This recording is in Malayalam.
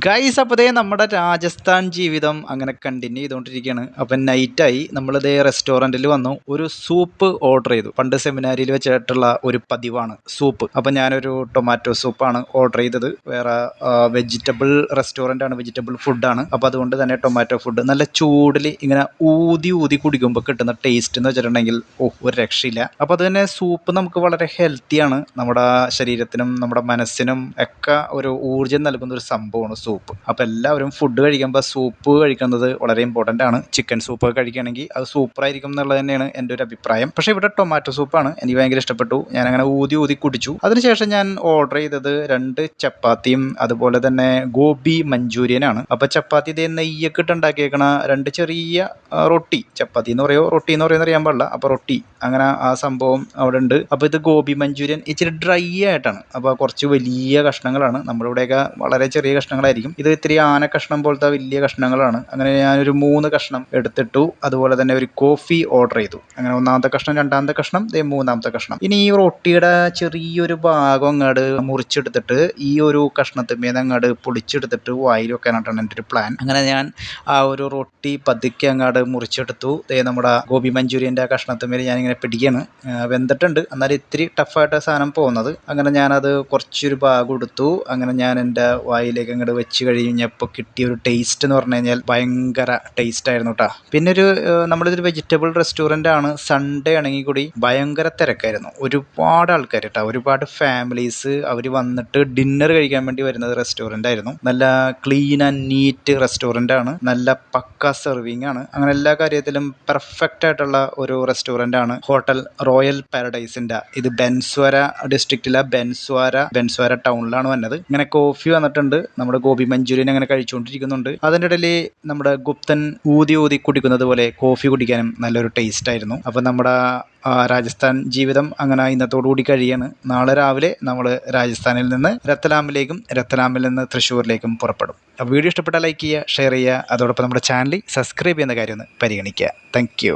ഗൈസ് അപ്പോൾ ദേ നമ്മുടെ രാജസ്ഥാൻ ജീവിതം അങ്ങനെ കണ്ടിന്യൂ ചെയ്തുകൊണ്ടിരിക്കുകയാണ്. അപ്പം നൈറ്റായി നമ്മളിതേ റെസ്റ്റോറൻറ്റിൽ വന്നു ഒരു സൂപ്പ് ഓർഡർ ചെയ്തു. പണ്ട് സെമിനാരിയിൽ വെച്ചിട്ടുള്ള ഒരു പതിവാണ് സൂപ്പ്. അപ്പം ഞാനൊരു ടൊമാറ്റോ സൂപ്പാണ് ഓർഡർ ചെയ്തത്. വേറെ വെജിറ്റബിൾ റെസ്റ്റോറൻ്റാണ്, വെജിറ്റബിൾ ഫുഡാണ്. അപ്പോൾ അതുകൊണ്ട് തന്നെ ടൊമാറ്റോ ഫുഡ് നല്ല ചൂടിൽ ഇങ്ങനെ ഊതി ഊതി കുടിക്കുമ്പോൾ കിട്ടുന്ന ടേസ്റ്റ് എന്ന് വെച്ചിട്ടുണ്ടെങ്കിൽ ഒരു രക്ഷയില്ല. അപ്പോൾ അത് തന്നെ സൂപ്പ് നമുക്ക് വളരെ ഹെൽത്തിയാണ്, നമ്മുടെ ശരീരത്തിനും നമ്മുടെ മനസ്സിനും ഒക്കെ ഒരു ഊർജ്ജം നൽകുന്ന ഒരു സംഭവമാണ് സൂപ്പ്. അപ്പോൾ എല്ലാവരും ഫുഡ് കഴിക്കുമ്പോൾ സൂപ്പ് കഴിക്കുന്നത് വളരെ ഇമ്പോർട്ടൻ്റ് ആണ്. ചിക്കൻ സൂപ്പ് കഴിക്കുകയാണെങ്കിൽ അത് സൂപ്പറായിരിക്കും എന്നുള്ളത് തന്നെയാണ് എൻ്റെ ഒരു അഭിപ്രായം. പക്ഷേ ഇവിടെ ടൊമാറ്റോ സൂപ്പാണ് എനിക്ക് ഭയങ്കര ഇഷ്ടപ്പെട്ടു. ഞാനങ്ങനെ ഊതി ഊതി കുടിച്ചു. അതിനുശേഷം ഞാൻ ഓർഡർ ചെയ്തത് 2 ചപ്പാത്തിയും അതുപോലെ തന്നെ ഗോബി മഞ്ചൂരിയനാണ്. അപ്പോൾ ചപ്പാത്തി ഇതേ നെയ്യൊക്കെ ഇട്ടുണ്ടാക്കിയേക്കണ 2 ചെറിയ റൊട്ടി, ചപ്പാത്തി എന്ന് പറയുമോ റൊട്ടി എന്ന് പറയുന്നത് അറിയാൻ പാടില്ല. അപ്പോൾ റൊട്ടി അങ്ങനെ ആ സംഭവം അവിടെ ഉണ്ട്. അപ്പോൾ ഇത് ഗോബി മഞ്ചൂരിയൻ ഇച്ചിരി ഡ്രൈ ആയിട്ടാണ്. അപ്പോൾ കുറച്ച് വലിയ കഷ്ണങ്ങളാണ്. നമ്മുടെ ഇവിടെയൊക്കെ വളരെ ചെറിയ കഷ്ണങ്ങളായിരിക്കും. ഇത് ഇത്തിരി ആന കഷ്ണം പോലത്തെ വലിയ കഷ്ണങ്ങളാണ്. അങ്ങനെ ഞാനൊരു 3 കഷ്ണം എടുത്തിട്ടു. അതുപോലെ തന്നെ ഒരു കോഫി ഓർഡർ ചെയ്തു. അങ്ങനെ 1ാമത്തെ കഷ്ണം, 2ാമത്തെ കഷ്ണം, 3ാമത്തെ കഷ്ണം. ഇനി ഈ റൊട്ടിയുടെ ചെറിയൊരു ഭാഗം അങ്ങോട്ട് മുറിച്ചെടുത്തിട്ട് ഈ ഒരു കഷ്ണത്തിന്മേൽ അങ്ങോട്ട് പൊളിച്ചെടുത്തിട്ട് വായിൽ വെക്കാനായിട്ടാണ് എൻ്റെ ഒരു പ്ലാൻ. അങ്ങനെ ഞാൻ ആ ഒരു റൊട്ടി പതുക്കെ അങ്ങോട്ട് മുറിച്ചെടുത്തു. നമ്മുടെ ഗോബി മഞ്ചൂരിയൻ്റെ ആ കഷ്ണത്തിന്മേൽ ഞാനിങ്ങനെ പിടിക്കുകയാണ്. വെന്തിട്ടുണ്ട്, എന്നാലും ഇത്തിരി ടഫായിട്ട് സാധനം പോകുന്നത്. അങ്ങനെ ഞാനത് കുറച്ചൊരു ഭാഗം എടുത്തു. അങ്ങനെ ഞാൻ എൻ്റെ വായിലേക്ക് അങ്ങോട്ട് വെച്ച് കഴിഞ്ഞപ്പോൾ കിട്ടിയ ഒരു ടേസ്റ്റ് എന്ന് പറഞ്ഞു കഴിഞ്ഞാൽ ഭയങ്കര ടേസ്റ്റ് ആയിരുന്നു കേട്ടോ. പിന്നെ നമ്മളിതൊരു വെജിറ്റബിൾ റെസ്റ്റോറൻ്റ് ആണ്. സൺഡേ ആണെങ്കിൽ കൂടി ഭയങ്കര തിരക്കായിരുന്നു. ഒരുപാട് ആൾക്കാർ കേട്ടോ, ഒരുപാട് ഫാമിലീസ് അവർ വന്നിട്ട് ഡിന്നർ കഴിക്കാൻ വേണ്ടി വരുന്നത് റെസ്റ്റോറൻ്റ് ആയിരുന്നു. നല്ല ക്ലീൻ ആൻഡ് നീറ്റ് റെസ്റ്റോറൻ്റ് ആണ്, നല്ല പക്ക സെർവിങ് ആണ്. അങ്ങനെ എല്ലാ കാര്യത്തിലും പെർഫെക്റ്റ് ആയിട്ടുള്ള ഒരു റെസ്റ്റോറൻ്റ് ആണ് ഹോട്ടൽ റോയൽ പാരഡൈസിൻ്റെ. ഇത് ബൻസ്വാര ഡിസ്ട്രിക്റ്റിലെ ബൻസ്വാര ടൗണിലാണ് വന്നത്. ഇങ്ങനെ കോഫി വന്നിട്ടുണ്ട്. നമ്മുടെ ഗോബി മഞ്ചൂരിയൻ അങ്ങനെ കഴിച്ചുകൊണ്ടിരിക്കുന്നുണ്ട്. അതിൻ്റെ ഇടയിൽ നമ്മുടെ ഗുപ്തൻ ഊതി ഊതി കുടിക്കുന്നത് പോലെ കോഫി കുടിക്കാനും നല്ലൊരു ടേസ്റ്റ് ആയിരുന്നു. അപ്പം നമ്മുടെ രാജസ്ഥാൻ ജീവിതം അങ്ങനെ ഇന്നത്തോടുകൂടി കഴിയാണ്. നാളെ രാവിലെ നമ്മൾ രാജസ്ഥാനിൽ നിന്ന് രത്ലാമിലേക്കും രത്ലാമിൽ നിന്ന് തൃശ്ശൂരിലേക്കും പുറപ്പെടും. വീഡിയോ ഇഷ്ടപ്പെട്ടാൽ ലൈക്ക് ചെയ്യുക, ഷെയർ ചെയ്യുക. അതോടൊപ്പം നമ്മുടെ ചാനൽ സബ്സ്ക്രൈബ് ചെയ്യുന്ന കാര്യം ഒന്ന് പരിഗണിക്കുക. Thank you.